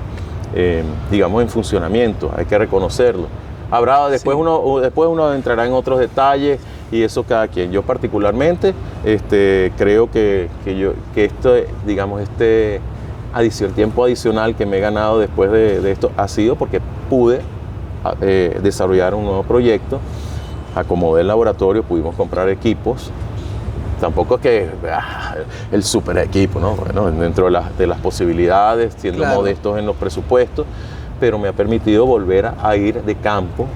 digamos, en funcionamiento. Hay que reconocerlo. Después uno entrará en otros detalles y eso cada quien. Yo particularmente creo que esto, digamos, tiempo adicional que me he ganado después de esto ha sido porque pude desarrollar un nuevo proyecto, acomodé el laboratorio, pudimos comprar equipos. Tampoco es que el super equipo, ¿no? Bueno, dentro de las posibilidades, siendo modestos en los presupuestos, pero me ha permitido volver a ir de campo.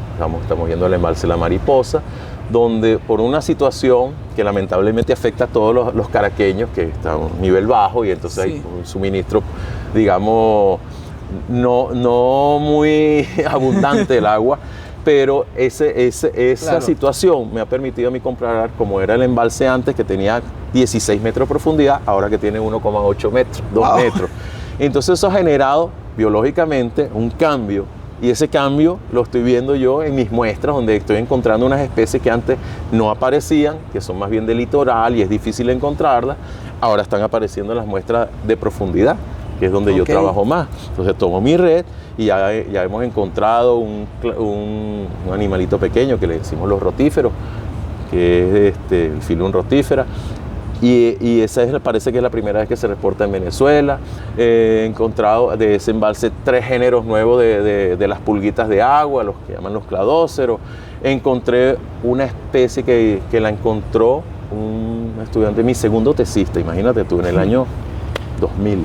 Estamos yendo al embalse La Mariposa, donde por una situación que lamentablemente afecta a todos los caraqueños, que está a un nivel bajo y entonces hay un suministro, digamos, no muy abundante el agua, pero esa situación me ha permitido a mí comprar, como era el embalse antes, que tenía 16 metros de profundidad, ahora que tiene 1,8 metros, 2 metros. Entonces eso ha generado biológicamente un cambio. Y ese cambio lo estoy viendo yo en mis muestras, donde estoy encontrando unas especies que antes no aparecían, que son más bien de litoral y es difícil encontrarlas. Ahora están apareciendo en las muestras de profundidad, que es donde yo trabajo más. Entonces tomo mi red y ya hemos encontrado un animalito pequeño que le decimos los rotíferos, que es el Phylum rotífera. Y esa parece que es la primera vez que se reporta en Venezuela. He encontrado de ese embalse 3 géneros nuevos de las pulguitas de agua, los que llaman los cladóceros. Encontré una especie que la encontró un estudiante, mi segundo tesista, imagínate tú, en el año 2000,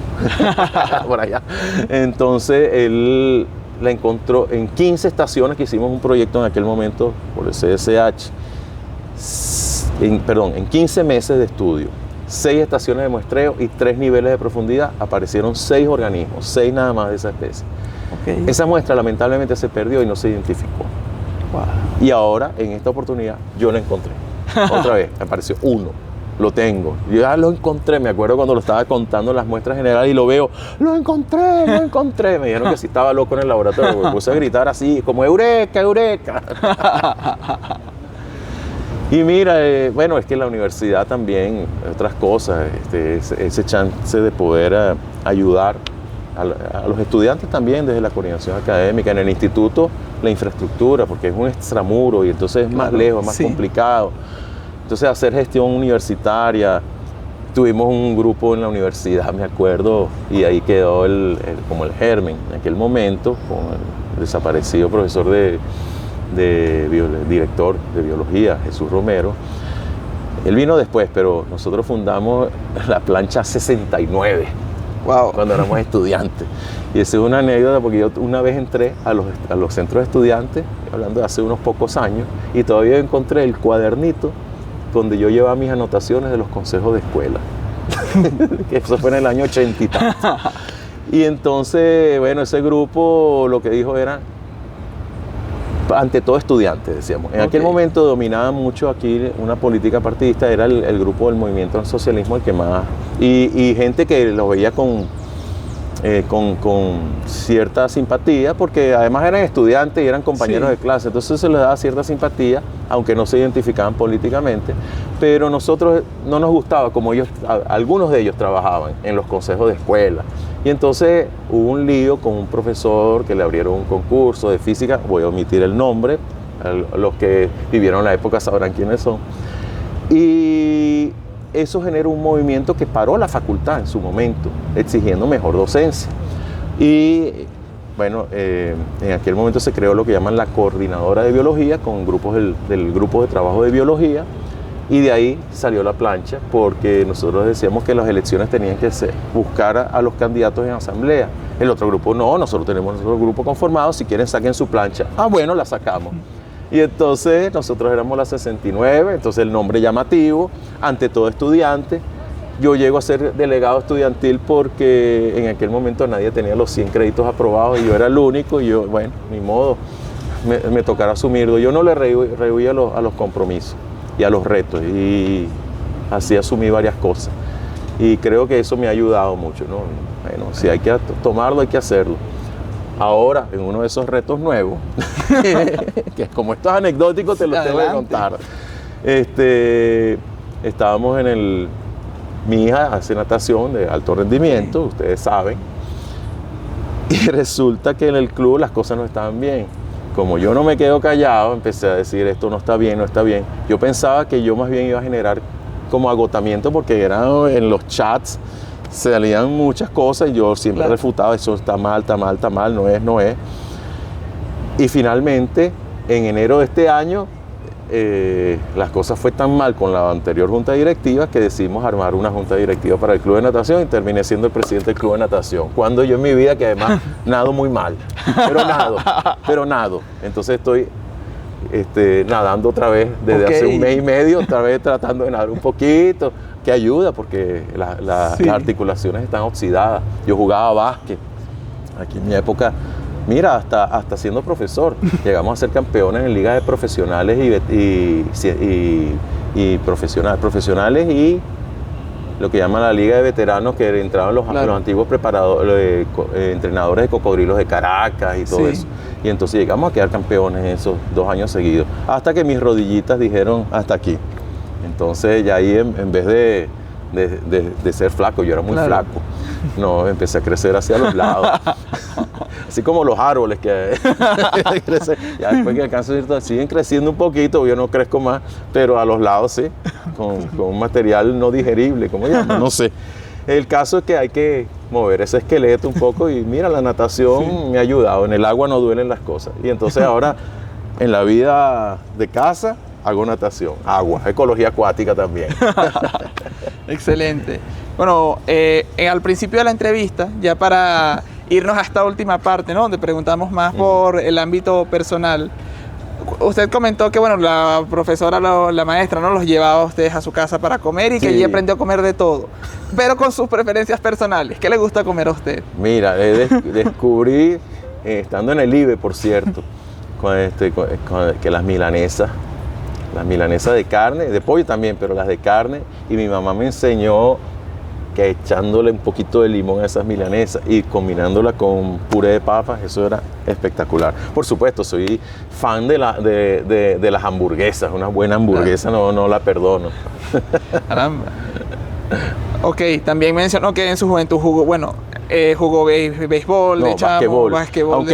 por allá. Entonces él la encontró en 15 estaciones que hicimos un proyecto en aquel momento por el CSH. En 15 meses de estudio, 6 estaciones de muestreo y 3 niveles de profundidad, aparecieron 6 organismos, 6 nada más de esa especie. Esa muestra lamentablemente se perdió y no se identificó. Y ahora, en esta oportunidad, yo lo encontré. Otra vez, apareció uno. Lo tengo. Yo ya lo encontré. Me acuerdo cuando lo estaba contando en las muestras generales y lo veo. ¡Lo encontré! ¡Lo encontré! Me dijeron que sí estaba loco en el laboratorio. Me puse a gritar así, como ¡Eureka! ¡Eureka! Y mira, bueno, es que la universidad también, otras cosas, ese chance de poder ayudar a los estudiantes también desde la coordinación académica. En el instituto, la infraestructura, porque es un extramuro y entonces es más lejos, más complicado. Entonces, hacer gestión universitaria. Tuvimos un grupo en la universidad, me acuerdo, y ahí quedó como el germen en aquel momento, con el desaparecido profesor director de biología, Jesús Romero. Él vino después, pero nosotros fundamos la plancha 69, Wow. Cuando éramos estudiantes. Y esa es una anécdota porque yo una vez entré a los centros de estudiantes, hablando de hace unos pocos años, y todavía encontré el cuadernito donde yo llevaba mis anotaciones de los consejos de escuela. Que eso fue en el año 80 y tanto. Y entonces, bueno, ese grupo lo que dijo era, ante todo estudiantes, decíamos. En aquel momento dominaba mucho aquí una política partidista, era el grupo del movimiento al socialismo el que más... Y gente que lo veía con cierta simpatía, porque además eran estudiantes y eran compañeros de clase, entonces se les daba cierta simpatía, aunque no se identificaban políticamente, pero nosotros no nos gustaba como algunos de ellos trabajaban en los consejos de escuela, y entonces hubo un lío con un profesor que le abrieron un concurso de física, voy a omitir el nombre, los que vivieron la época sabrán quiénes son, y eso generó un movimiento que paró la facultad en su momento, exigiendo mejor docencia. Y bueno, en aquel momento se creó lo que llaman la coordinadora de biología, con grupos del grupo de trabajo de biología, y de ahí salió la plancha, porque nosotros decíamos que las elecciones tenían que buscar a los candidatos en asamblea. El otro grupo no, nosotros tenemos nuestro grupo conformado, si quieren saquen su plancha. Ah, bueno, la sacamos. Y entonces nosotros éramos la 69, entonces el nombre llamativo, ante todo estudiante. Yo llego a ser delegado estudiantil porque en aquel momento nadie tenía los 100 créditos aprobados y yo era el único, y yo, bueno, ni modo, me tocará asumirlo. Yo no le rehuí a los compromisos y a los retos, y así asumí varias cosas. Y creo que eso me ha ayudado mucho, ¿no? Bueno, si hay que tomarlo, hay que hacerlo. Ahora, en uno de esos retos nuevos, que como esto es anecdótico, te lo tengo que contar. Estábamos mi hija hace natación de alto rendimiento, ustedes saben, y resulta que en el club las cosas no estaban bien. Como yo no me quedo callado, empecé a decir esto no está bien, no está bien. Yo pensaba que yo más bien iba a generar como agotamiento, porque en los chats salían muchas cosas y yo siempre refutaba, eso está mal, no es. Y finalmente, en enero de este año, las cosas fue tan mal con la anterior junta directiva que decidimos armar una junta directiva para el club de natación, y terminé siendo el presidente del club de natación. Cuando yo en mi vida, que además nado muy mal, pero nado. Entonces estoy nadando otra vez desde hace un mes y medio, otra vez tratando de nadar un poquito, que ayuda porque las articulaciones están oxidadas. Yo jugaba básquet, aquí en mi época, mira, hasta siendo profesor, llegamos a ser campeones en ligas de profesionales y profesionales y lo que llaman la liga de veteranos, que entraban los antiguos entrenadores de Cocodrilos de Caracas y todo eso. Y entonces llegamos a quedar campeones esos 2 años seguidos, hasta que mis rodillitas dijeron hasta aquí. Entonces ya ahí en vez de ser flaco, yo era muy flaco, no, empecé a crecer hacia los lados. Así como los árboles que crecen, ya después que alcanzan, siguen creciendo un poquito, yo no crezco más, pero a los lados sí, con un material no digerible, ¿cómo llaman? No sé. El caso es que hay que mover ese esqueleto un poco, y mira, la natación me ha ayudado, en el agua no duelen las cosas. Y entonces ahora en la vida de casa hago natación, agua, ecología acuática también. Excelente. Bueno, al principio de la entrevista, ya para irnos a esta última parte, ¿no?, donde preguntamos más por el ámbito personal, usted comentó que, bueno, la profesora, la maestra, ¿no?, los llevaba a ustedes a su casa para comer y que allí aprendió a comer de todo, pero con sus preferencias personales. ¿Qué le gusta comer a usted? Mira, descubrí, estando en el IBE, por cierto, que las milanesas de carne, de pollo también, pero las de carne, y mi mamá me enseñó que echándole un poquito de limón a esas milanesas y combinándola con puré de papas, eso era espectacular. Por supuesto, soy fan de las hamburguesas, una buena hamburguesa no la perdono. Caramba. Ok, también mencionó que en su juventud jugó béisbol, basquetbol.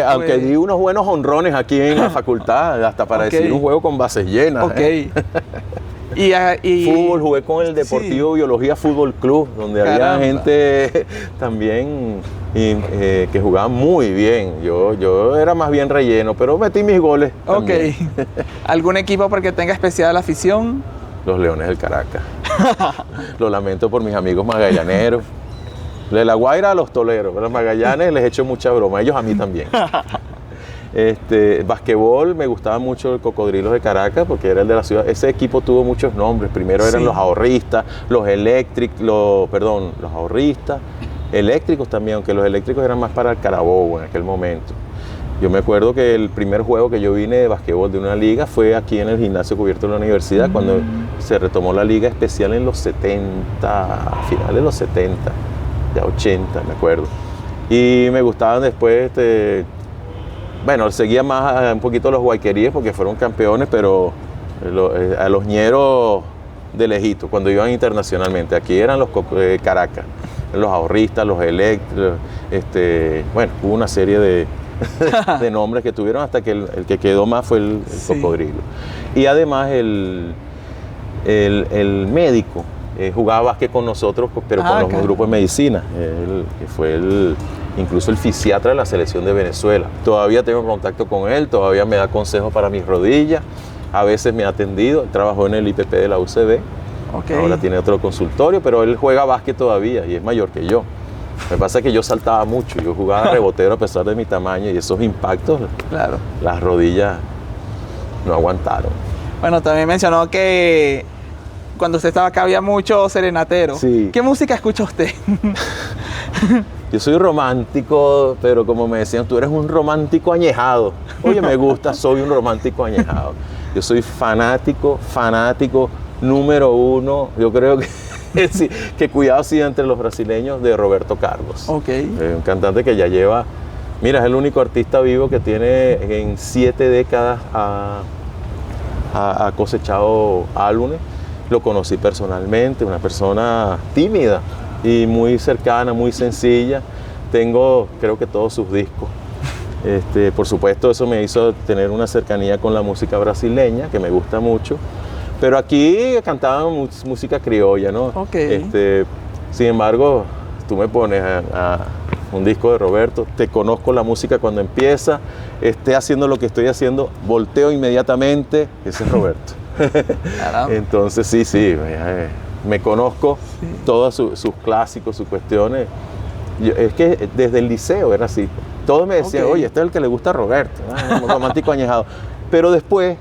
Aunque di unos buenos honrones aquí en la facultad, hasta para decir un juego con bases llenas. Y fútbol, jugué con el Deportivo Biología Fútbol Club, donde había gente también que jugaba muy bien. Yo era más bien relleno, pero metí mis goles. ¿Algún equipo porque tenga especial afición? Los Leones del Caracas. Lo lamento por mis amigos magallaneros. De La Guaira a los Toleros, los Magallanes les echo mucha broma, ellos a mí también. Basquetbol, me gustaba mucho el Cocodrilos de Caracas porque era el de la ciudad. Ese equipo tuvo muchos nombres. Primero eran los ahorristas, los ahorristas, eléctricos también, aunque los eléctricos eran más para el Carabobo en aquel momento. Yo me acuerdo que el primer juego que yo vine de basquetbol de una liga fue aquí en el gimnasio cubierto de la universidad, cuando se retomó la liga especial en los 70, a finales de los 70, ya 80, me acuerdo. Y me gustaban después, bueno, seguía más un poquito los Guayqueríes porque fueron campeones, pero a los ñeros de lejito, cuando iban internacionalmente. Aquí eran los Caracas, los ahorristas, los eléctricos, bueno, hubo una serie de nombres que tuvieron hasta que el que quedó más fue el Cocodrilo. Y además el médico jugaba básquet con nosotros, pero con los grupos de medicina. Que fue incluso el fisiatra de la selección de Venezuela. Todavía tengo contacto con él, todavía me da consejos para mis rodillas, a veces me ha atendido, trabajó en el IPP de la UCB, ahora tiene otro consultorio, pero él juega básquet todavía y es mayor que yo. Lo que pasa es que yo saltaba mucho, yo jugaba rebotero a pesar de mi tamaño y esos impactos, las rodillas no aguantaron. Bueno, también mencionó que cuando usted estaba acá había mucho serenatero. Sí. ¿Qué música escucha usted? Yo soy romántico, pero como me decían, tú eres un romántico añejado. Oye, me gusta, soy un romántico añejado. Yo soy fanático número uno, yo creo que sí, que cuidado sí entre los brasileños, de Roberto Carlos. Un cantante que ya lleva, mira, es el único artista vivo que tiene en 7 décadas ha cosechado álbumes. Lo conocí personalmente, una persona tímida y muy cercana, muy sencilla. Tengo, creo que todos sus discos. Por supuesto, eso me hizo tener una cercanía con la música brasileña, que me gusta mucho. Pero aquí cantaban música criolla, ¿no? Sin embargo, tú me pones a un disco de Roberto, te conozco la música cuando empieza, esté haciendo lo que estoy haciendo, volteo inmediatamente, ese es Roberto. Entonces sí, me conozco todos sus clásicos, sus cuestiones. Es que desde el liceo era así. Todos me decían, oye, este es el que le gusta a Roberto, un romántico añejado. Pero después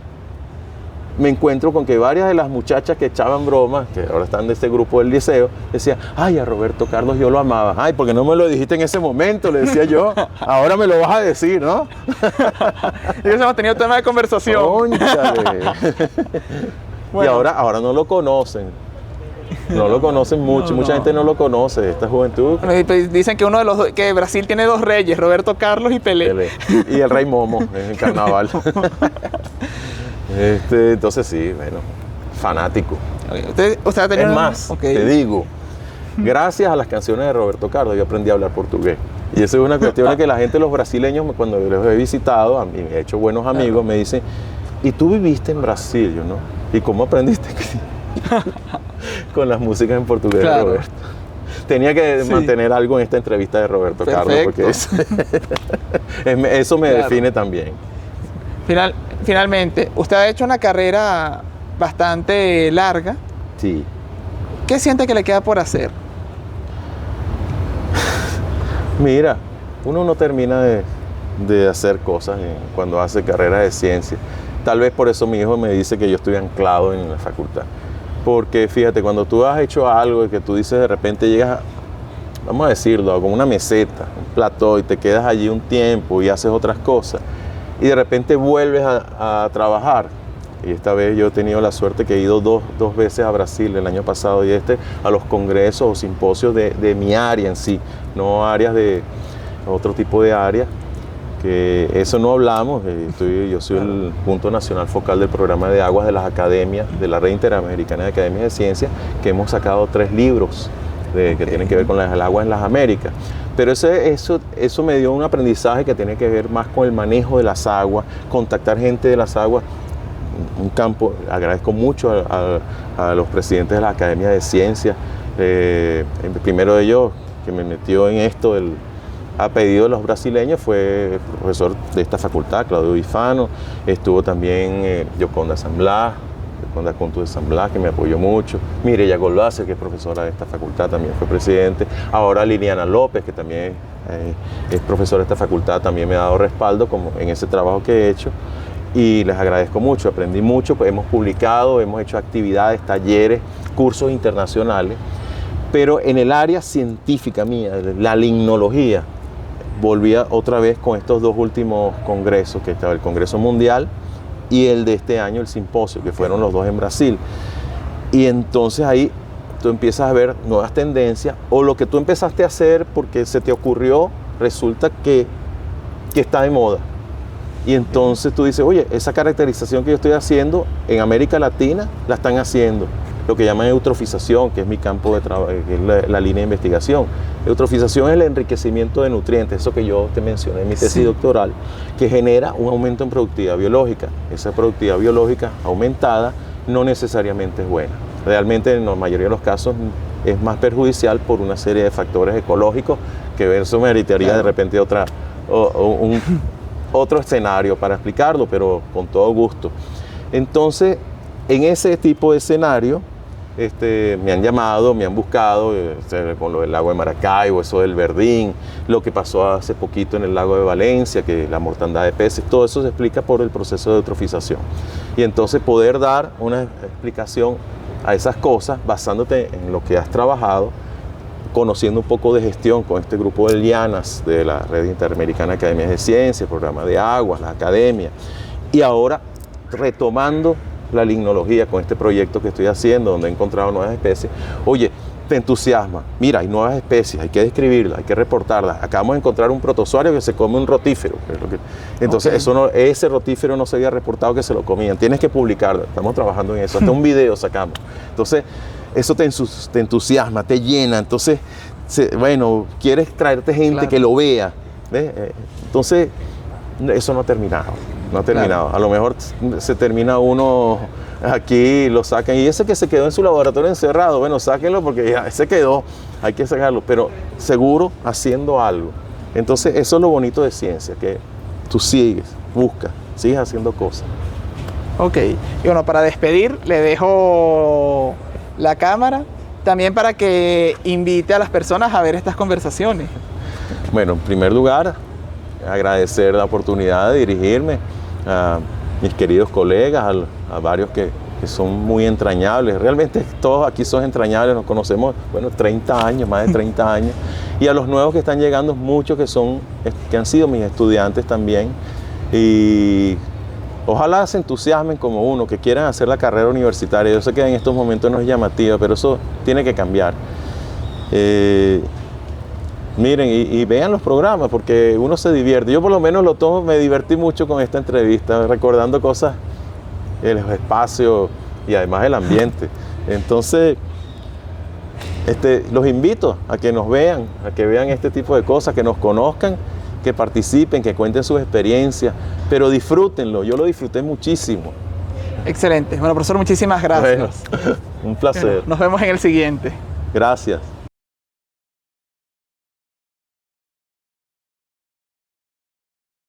me encuentro con que varias de las muchachas que echaban bromas, que ahora están de este grupo del liceo, decían, ay, a Roberto Carlos yo lo amaba. Ay, ¿por qué no me lo dijiste en ese momento? Le decía yo, ahora me lo vas a decir, ¿no? Y eso hemos tenido tema de conversación. Cónchale. Bueno. Y ahora no lo conocen. No lo conocen mucho, mucha gente no lo conoce, esta juventud. Dicen que que Brasil tiene 2 reyes, Roberto Carlos y Pelé. Y el rey Momo en el carnaval. Entonces sí, bueno, fanático. Es más, te digo, gracias a las canciones de Roberto Carlos yo aprendí a hablar portugués. Y eso es una cuestión que la gente, los brasileños, cuando los he visitado, a mí me he hecho buenos amigos, me dicen, ¿y tú viviste en Brasil, no? ¿Y cómo aprendiste? Con las músicas en portugués de Roberto. Tenía que mantener algo en esta entrevista de Roberto Carlos, porque eso me define también. Finalmente, usted ha hecho una carrera bastante larga. Sí. ¿Qué siente que le queda por hacer? Mira, uno no termina de hacer cosas cuando hace carreras de ciencia. Tal vez por eso mi hijo me dice que yo estoy anclado en la facultad. Porque fíjate, cuando tú has hecho algo y que tú dices de repente llegas, vamos a decirlo, como una meseta, un plató, y te quedas allí un tiempo y haces otras cosas, y de repente vuelves a trabajar. Y esta vez yo he tenido la suerte que he ido dos veces a Brasil el año pasado y a los congresos o simposios de mi área en sí, no áreas de otro tipo de áreas, que eso no hablamos. Yo soy el punto nacional focal del programa de aguas de las academias, de la Red Interamericana de Academias de Ciencias, que hemos sacado 3 libros que tienen que ver con las aguas en las Américas. Pero eso me dio un aprendizaje que tiene que ver más con el manejo de las aguas, contactar gente de las aguas, un campo. Agradezco mucho a los presidentes de la Academia de Ciencias. El primero de ellos que me metió en esto, a pedido de los brasileños, fue el profesor de esta facultad, Claudio Bifano. Estuvo también Yoconda San Blas, con Dacunto de San Blas, que me apoyó mucho, Mireya Golbácer, que es profesora de esta facultad, también fue presidente, ahora Liliana López, que también es profesora de esta facultad, también me ha dado respaldo como en ese trabajo que he hecho, y les agradezco mucho, aprendí mucho, pues hemos publicado, hemos hecho actividades, talleres, cursos internacionales, pero en el área científica mía, la limnología, volvía otra vez con estos dos últimos congresos, que estaba el Congreso Mundial y el de este año, el Simposio, que fueron los dos en Brasil. Y entonces ahí tú empiezas a ver nuevas tendencias, o lo que tú empezaste a hacer porque se te ocurrió, resulta que está de moda. Y entonces tú dices, oye, esa caracterización que yo estoy haciendo en América Latina la están haciendo. Lo que llaman eutrofización, que es mi campo de trabajo, que es la línea de investigación. Eutrofización es el enriquecimiento de nutrientes, eso que yo te mencioné en mi tesis doctoral, que genera un aumento en productividad biológica. Esa productividad biológica aumentada no necesariamente es buena. Realmente en la mayoría de los casos es más perjudicial por una serie de factores ecológicos, que eso meritaría de repente otro escenario para explicarlo, pero con todo gusto. Entonces, en ese tipo de escenario, me han llamado, me han buscado, con lo del lago de Maracaibo, eso del verdín, lo que pasó hace poquito en el lago de Valencia, que la mortandad de peces, todo eso se explica por el proceso de eutrofización. Y entonces poder dar una explicación a esas cosas basándote en lo que has trabajado, conociendo un poco de gestión con este grupo de LIANAS, de la Red Interamericana de Academias de Ciencias, el programa de aguas, la academia, y ahora retomando la limnología con este proyecto que estoy haciendo, donde he encontrado nuevas especies. Oye, te entusiasma, mira, hay nuevas especies, hay que describirlas, hay que reportarlas. Acabamos de encontrar un protozoario que se come un rotífero. Entonces, ese rotífero no se había reportado que se lo comían. Tienes que publicarlo, estamos trabajando en eso, hasta un video sacamos. Entonces, eso te entusiasma, te llena. Entonces, bueno, quieres traerte gente que lo vea. ¿Ves? Entonces, eso no ha terminado. No ha terminado. Claro. A lo mejor se termina uno aquí, lo sacan. Y ese que se quedó en su laboratorio encerrado, bueno, sáquenlo porque ya se quedó, hay que sacarlo. Pero seguro haciendo algo. Entonces, eso es lo bonito de ciencia, que tú sigues, buscas, sigues haciendo cosas. Ok. Y bueno, para despedir, le dejo la cámara también para que invite a las personas a ver estas conversaciones. Bueno, en primer lugar, agradecer la oportunidad de dirigirme a mis queridos colegas, a varios que son muy entrañables. Realmente todos aquí son entrañables, nos conocemos, bueno, 30 años, más de 30 años. Y a los nuevos que están llegando, muchos que han sido mis estudiantes también. Y ojalá se entusiasmen como uno, que quieran hacer la carrera universitaria. Yo sé que en estos momentos no es llamativa, pero eso tiene que cambiar. Miren y vean los programas porque uno se divierte. Yo por lo menos me divertí mucho con esta entrevista, recordando cosas, los espacios y además el ambiente. Entonces, los invito a que nos vean, a que vean este tipo de cosas, que nos conozcan, que participen, que cuenten sus experiencias, pero disfrútenlo. Yo lo disfruté muchísimo. Excelente. Bueno, profesor, muchísimas gracias. Bueno, un placer. Bueno, nos vemos en el siguiente. Gracias.